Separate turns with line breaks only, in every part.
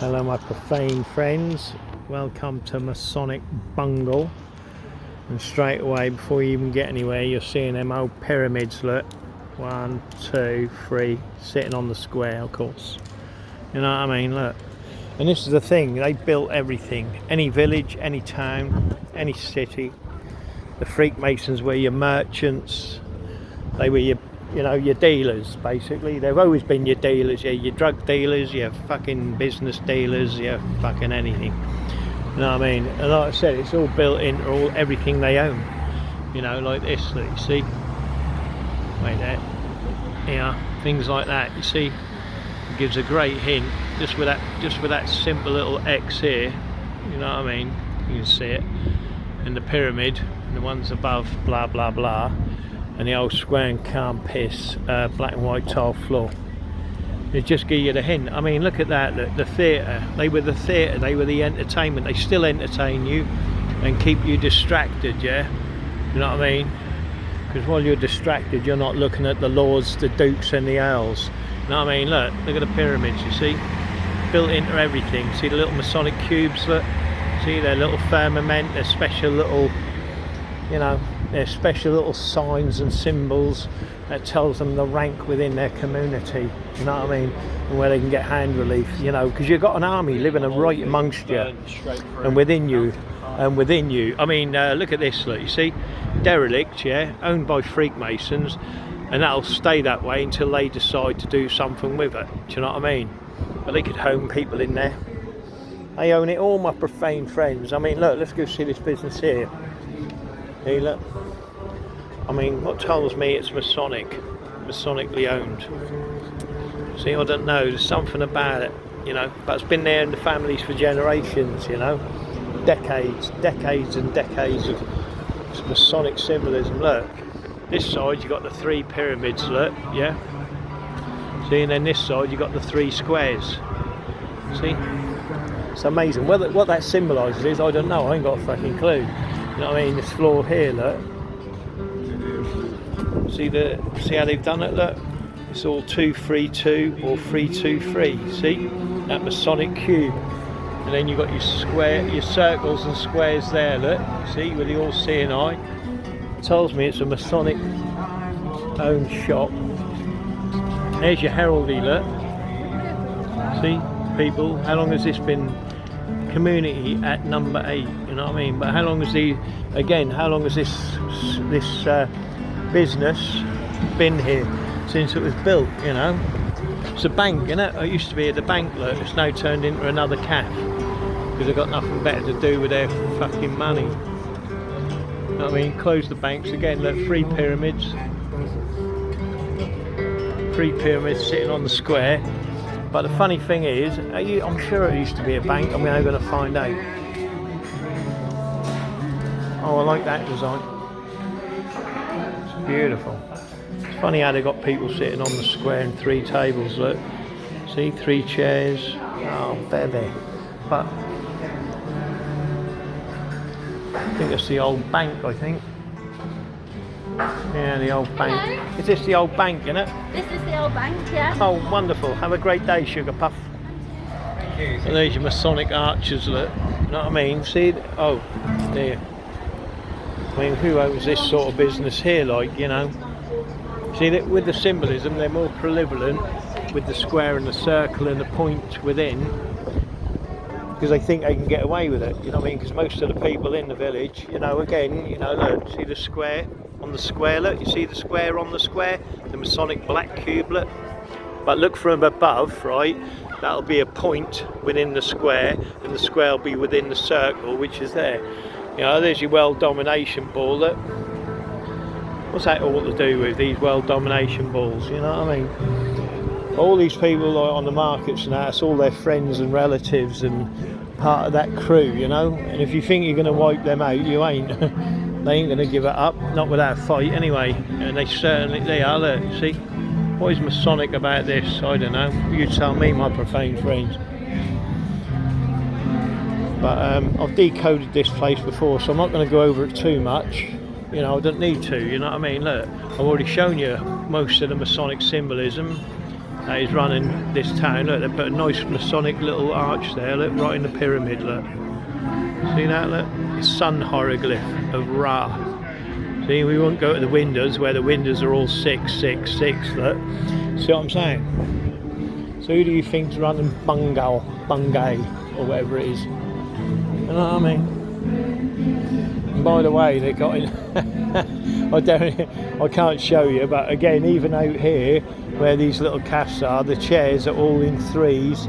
Hello my profane friends, welcome to Masonic bungle. And straight away, before you even get anywhere, you're seeing them old pyramids. Look, 1, 2, 3 sitting on the square, of course, you know what I mean. Look, and this is the thing, they built everything, any village, any town, any city. The Freemasons were your merchants, they were your, you know, your dealers basically. They've always been your dealers, your drug dealers, your fucking business dealers, your fucking anything, you know what I mean. And like I said, it's all built into everything they own, you know, like this that you see, like that, yeah, things like that, you see. It gives a great hint just with that simple little X here, you know what I mean. You can see it, and the pyramid, and the ones above, blah blah blah, and the old square and calm piss, black and white tile floor. It just gives you the hint. I mean, look at that, the theatre. They were the theatre, they were the entertainment. They still entertain you and keep you distracted, yeah? You know what I mean? Because while you're distracted, you're not looking at the lords, the dukes and the earls. You know what I mean? Look at the pyramids, you see? Built into everything. See the little Masonic cubes, look? See their little firmament, their special little, you know, their special little signs and symbols that tells them the rank within their community, you know what I mean, and where they can get hand relief, you know, because you've got an army living right amongst you and within you, I mean, look at this, look, you see, derelict, yeah, owned by Freemasons, and that'll stay that way until they decide to do something with it, do you know what I mean? But they could home people in there. They own it all, my profane friends. I mean, look, let's go see this business here. Hey, look. I mean, what tells me it's Masonically owned? See, I don't know, there's something about it, you know, but it's been there in the families for generations, you know, decades and decades of Masonic symbolism. Look, this side you got the 3 pyramids, look, yeah. See, and then this side you got the 3 squares. See, it's amazing. What that symbolises is, I don't know, I ain't got a fucking clue. You know what I mean? This floor here, look. See how they've done it, look? It's all 2-3-2 or 3-2-3, see? That Masonic cube. And then you've got your circles and squares there, look. See, with the all-seeing eye. It tells me it's a Masonic owned shop. There's your heraldry, look. See, people, how long has this been community at number 8, you know what I mean? But how long has this business been here since it was built, you know? It's a bank, isn't it? It used to be at the bank, look, it's now turned into another cafe because they've got nothing better to do with their fucking money. You know what I mean? Close the banks again, look, 3 pyramids. 3 pyramids sitting on the square. But the funny thing is, I'm sure it used to be a bank, and we're going to find out. Oh, I like that design. It's beautiful. It's funny how they got people sitting on the square and 3 tables, look. See, 3 chairs. Oh, baby. But I think it's the old bank, I think. Yeah, the old bank.
Hello.
Is this the old bank, isn't it?
This is the old bank, yeah.
Oh, wonderful. Have a great day, Sugar Puff.
Thank you.
And there's your Masonic archers, look. You know what I mean? See? Oh, there. I mean, who owns this sort of business here, like, you know? See, that with the symbolism, they're more prevalent with the square and the circle and the point within, because they think they can get away with it, you know what I mean? Because most of the people in the village, you know, again, you know, look, see the square on the square, look, you see the square on the square, the Masonic black cublet. But look from above, right, that'll be a point within the square, and the square will be within the circle, which is there. You know, there's your world domination ball, look. What's that all to do with, these world domination balls, you know what I mean? All these people like on the markets and that's all their friends and relatives and part of that crew, you know. And if you think you're going to wipe them out, you ain't. They ain't going to give it up, not without a fight anyway. And they are, look, see. What is Masonic about this? I don't know. You tell me, my profane friends. But I've decoded this place before, so I'm not going to go over it too much. You know, I don't need to, you know what I mean? Look, I've already shown you most of the Masonic symbolism. that is running this town. Look, they put a nice Masonic little arch there, look, right in the pyramid, look. See that, look? The sun hieroglyph of Ra. See, we won't go to the windows where the windows are all 666, look. See what I'm saying? So who do you think's running BunGay, or whatever it is? You know what I mean? And by the way, they got in I can't show you, but again, even out here where these little cafes are, the chairs are all in 3s.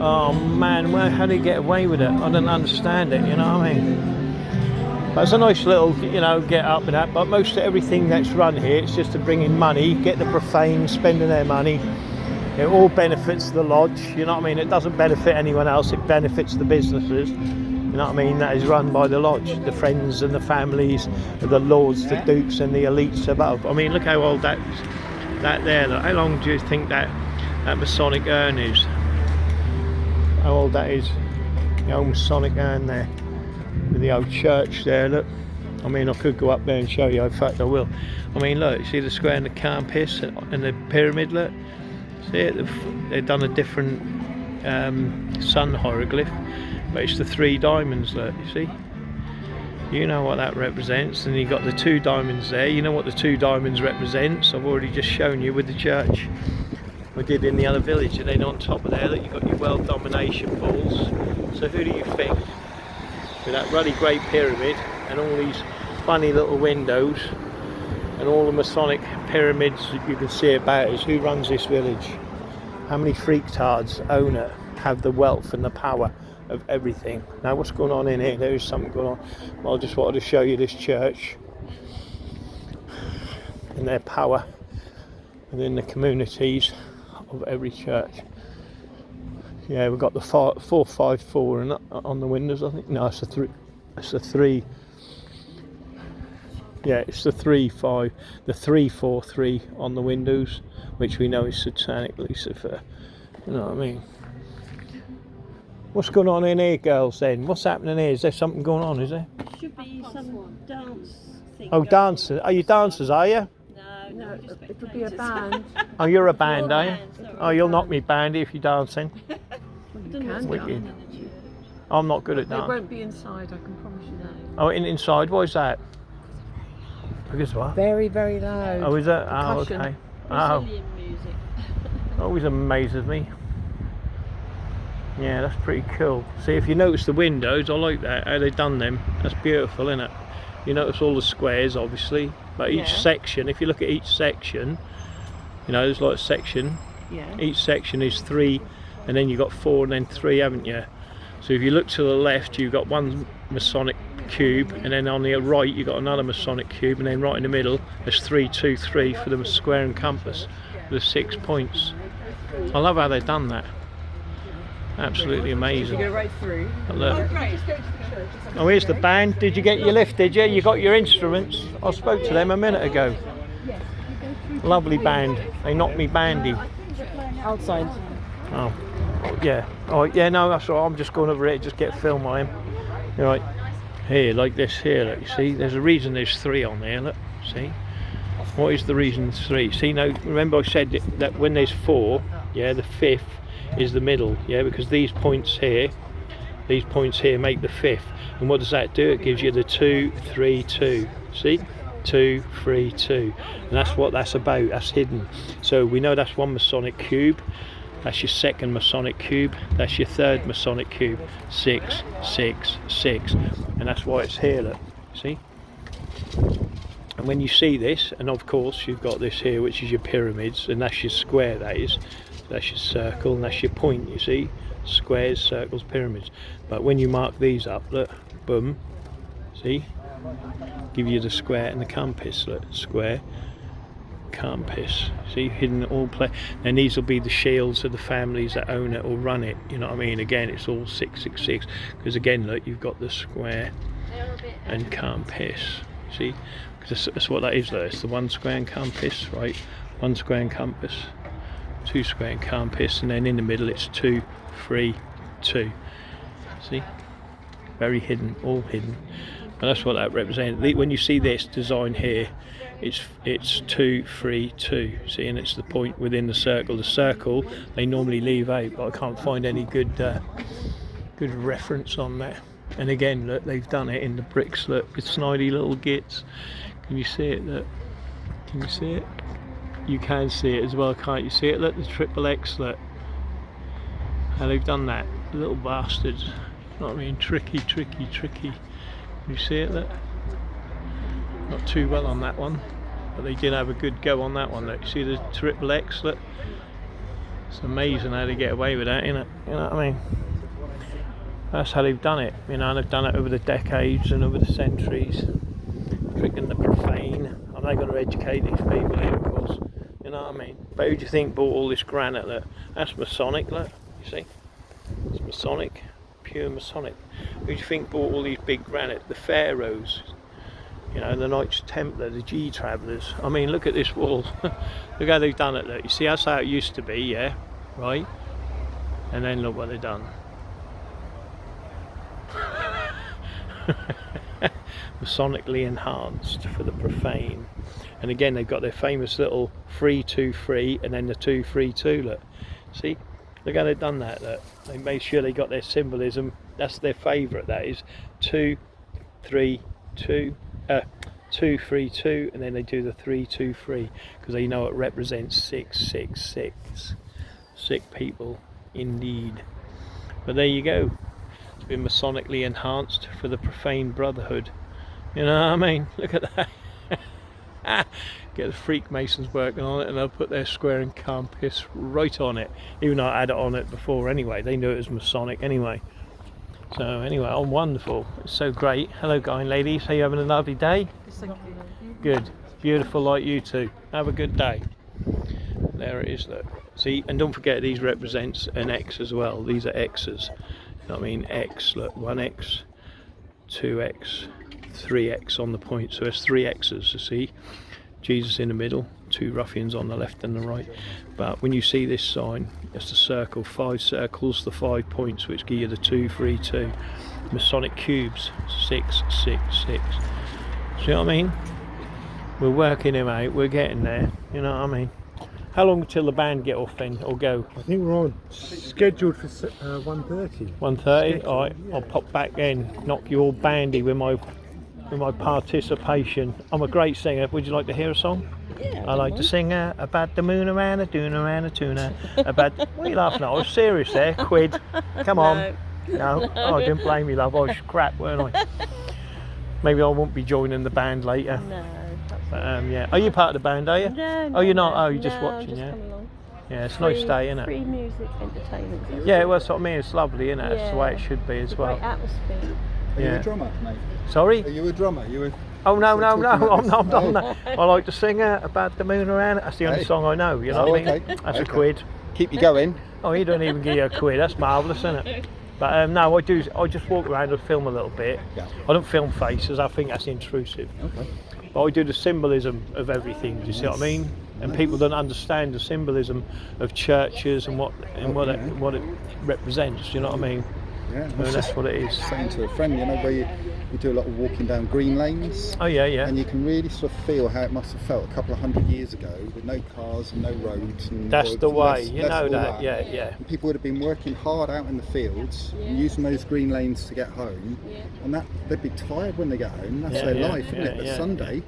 Oh man, how do you get away with it? I don't understand it, you know what I mean? But it's a nice little, you know, get up and that, but most of everything that's run here, it's just to bring in money, get the Profane spending their money. It all benefits the lodge, you know what I mean? It doesn't benefit anyone else, it benefits the businesses. You know what I mean? That is run by the lodge, the friends and the families, the lords, the dukes and the elites above. I mean, look how old that there. Look, how long do you think that Masonic urn is? How old that is? The old Masonic urn there, with the old church there. Look. I mean, I could go up there and show you. In fact, I will. I mean, look. You see the square and the campus and the pyramid. Look. See it? They've done a different sun hieroglyph. But it's the 3 diamonds, look, you see? You know what that represents, and you've got the 2 diamonds there. You know what the 2 diamonds represents. I've already just shown you with the church. We did in the other village, and then on top of there, look, you've got your world domination balls. So who do you think, with that ruddy great pyramid, and all these funny little windows, and all the Masonic pyramids that you can see about us, who runs this village? How many freaktards own it, have the wealth and the power of everything? Now what's going on in here? There is something going on. Well, I just wanted to show you this church and their power within the communities of every church. Yeah, we've got the 454 on the windows, I think. No, it's a 3. It's a 3. Yeah, it's the 343 on the windows, which we know is Satanic Lucifer. You know what I mean? What's going on in here, girls, then? What's happening here? Is there something going on, is there?
Should be some dance thing.
Oh, dancers. Are you dancers, are you?
No,
It would be a band.
Oh, you're a band, are you? Oh, you'll knock me bandy if you're dancing.
You can
Wicked.
dance.
I'm not good at
It
that.
won't be inside, I can promise you that.
Oh, inside, why is that? Because what?
Very, very loud.
Oh, is it? Oh,
Percussion.
okay. Oh,
Brazilian music.
always amazes me. Yeah, that's pretty cool. See, if you notice the windows, I like that, how they've done them. That's beautiful, isn't it? You notice all the squares, obviously, but each section, if you look at each section, you know, there's like a section.
Yeah.
Each section is 3, and then you've got 4 and then 3, haven't you? So if you look to the left, you've got one Masonic cube, and then on the right you've got another Masonic cube, and then right in the middle there's 3, 2, 3 for the square and compass, with 6 points. I love how they've done that. Absolutely amazing.
You go right through.
Look. Oh, here's the band. Did you get your lift, did you? You got your instruments? I spoke to them a minute ago. Lovely band. They knocked me bandy.
Outside.
Oh, yeah. Oh, yeah, no, that's all right. I'm just going over here to just get a film on him. All right. Here, like this here, look, you see? There's a reason there's 3 on there, look. See? What is the reason there's 3? See, now, remember I said that when there's 4, yeah, the 5th is the middle, yeah, because these points here make the 5th. And what does that do? It gives you the 2, 3, 2. See? 2, 3, 2. And that's what that's about. That's hidden. So we know that's one Masonic cube. That's your second Masonic cube. That's your third Masonic cube. 6, 6, 6. And that's why it's here, look. See? And when you see this, and of course you've got this here, which is your pyramids, and that's your square, that is. That's your circle, and that's your point, you see? Squares, circles, pyramids. But when you mark these up, look, boom, see? Give you the square and the compass, look, square, compass. See, hidden all play. And these will be the shields of the families that own it or run it, you know what I mean? Again, it's all 666, because again, look, you've got the square and compass, see? Because that's what that is, though. It's the 1 square and compass, right? 1 square and compass, 2 square and compass, and then in the middle it's 2, 3, 2. See? Very hidden, all hidden. and that's what that represents. When you see this design here, it's 2, 3, 2. See, and it's the point within the circle. The circle they normally leave out, but I can't find any good reference on that. And again, look, they've done it in the bricks. Look, with snidey little gits. Can you see it? Look, can you see it? You can see it as well, can't you see it? Look, the triple X. Look, how they've done that. Little bastards. You know what I mean? Tricky. Can you see it? Look. Not too well on that one, but they did have a good go on that one. Look, you see the triple X. Look, it's amazing how they get away with that, isn't it? You know what I mean? That's how they've done it, you know, and they've done it over the decades and over the centuries. Freaking the profane. I'm not going to educate these people here, of course. You know what I mean? But who do you think bought all this granite? Look, that's Masonic. Look, you see, it's Masonic, pure Masonic. Who do you think bought all these big granite? The pharaohs. You know, the Knights Templar, the G Travellers. I mean, look at this wall. Look how they've done it. Look, you see, that's how it used to be, yeah, right? And then look what they've done. Masonically enhanced for the profane. And again, they've got their famous little 3, 2, 3, and then the 2, 3, 2. Look, see, look how they've done that. Look, they made sure they got their symbolism. That's their favourite. That is 2, 3, 2. 2, 3, 2, and then they do the 3, 2, 3 because they know it represents 6, 6, 6. Sick people, indeed. But there you go. It's been Masonically enhanced for the Profane Brotherhood. You know what I mean? Look at that. Get the Freakmasons working on it, and they'll put their square and calm piss right on it. Even though I had it on it before anyway. They knew it was Masonic anyway. So anyway, oh, wonderful. It's so great. Hello, guy and ladies. Are you having a lovely day? Good. Beautiful like you too. Have a good day. There it is, look. See, and don't forget these represents an X as well. These are X's. You know what I mean? X, look, 1X, 2X, 3X on the point. So it's 3 X's, you see. Jesus in the middle, 2 ruffians on the left and the right. But when you see this sign, it's a circle, 5 circles, the 5 points, which give you the 2, 3, 2. Masonic cubes, 6, 6, 6. See what I mean? We're working him out, we're getting there, you know what I mean? How long till the band get off then, or go?
I think we're on scheduled for 1:30.
1:30? Alright, yeah. I'll pop back in, knock you all bandy with my participation. I'm a great singer. Would you like to hear a song?
Yeah,
I like to sing about the moon around a dune around a tuna. About what are you laughing at? I was serious there. Quid. Come on. No. Oh, I didn't blame you, love. I was crap, weren't I? Maybe I won't be joining the band later.
No.
But yeah. Are you part of the band, are you?
No.
Oh, you're not?
No,
Oh, you're just watching,
just
yeah?
come along.
Yeah, it's a nice day, isn't it?
Free music, entertainment.
Yeah, well, that's what I mean. It's lovely, isn't it? That's the way it should be as well.
Great atmosphere.
Are you
Yeah.
a drummer, mate?
Sorry?
Are you a drummer?
Oh no,
Talking about
I'm
this.
not. I like to sing about the moon around. That's the only
Hey.
song I know. You know
Oh,
what I mean?
okay.
That's a
Okay.
quid.
Keep you going.
Oh, he don't even give you a quid. That's marvellous, isn't it? But no, I just walk around and film a little bit.
Yeah.
I don't film faces. I think that's intrusive.
Okay.
But I do the symbolism of everything. Do you see what I mean? And people don't understand the symbolism of churches and what it represents. You know what I mean?
Yeah.
I mean, that's what it is.
Saying to a friend, you know, where you do a lot of walking down green lanes.
Oh yeah, yeah.
And you can really sort of feel how it must have felt a couple of 100 years ago with no cars and no roads. And
That's the way. You know
all
that. Yeah, yeah.
And people would have been working hard out in the fields and using those green lanes to get home. And that they'd be tired when they get home. That's
Yeah,
their
yeah,
life, wouldn't
yeah,
it? But
yeah,
Sunday,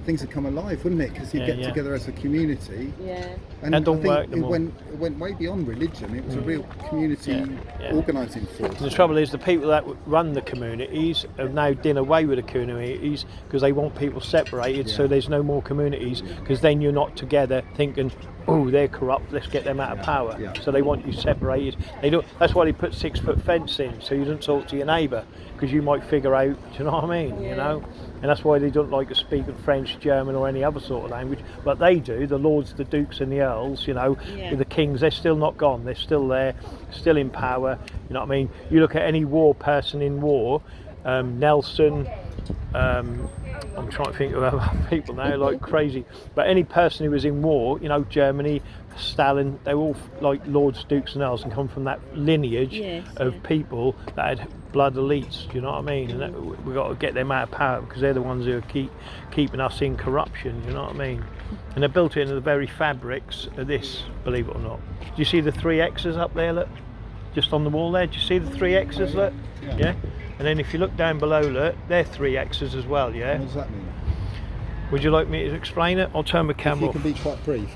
things would come alive, wouldn't it? Because you'd
Yeah,
get
yeah.
together as a community.
Yeah.
And
don't
I think
work them
it
all.
went way beyond religion. It was a real community
Yeah, yeah.
organising force.
The trouble is the people that run the communities have now done away with the communities because they want people separated, so
Yeah.
there's no more communities because then you're not together thinking, oh, they're corrupt, let's get them out of power.
Yeah.
So they want you separated. They don't. That's why they put 6-foot fence in, so you don't talk to your neighbour because you might figure out, do you know what I mean? You know. And that's why they don't like to speak in French, German or any other sort of language. But they do, the lords, the dukes and the earls, you know,
Yeah.
the kings, they're still not gone. They're still there, still in power. You know what I mean? You look at any war person in war, Nelson, I'm trying to think of other people now, like crazy. But any person who was in war, you know, Germany, Stalin, they were all like lords, dukes and earls and come from that lineage
Yes,
of
yeah.
people that had blood elites, do you know what I mean? And that, we've got to get them out of power because they're the ones who are keeping us in corruption, you know what I mean? And they built it into the very fabrics of this, believe it or not. Do you see the 3 X's up there, look? Just on the wall there, do you see the 3 X's, look? Yeah? And then if you look down below, look, they're 3 X's as well, yeah?
What does that mean?
Would you like me to explain it? I'll turn my
If
camera
you
off.
can be quite brief.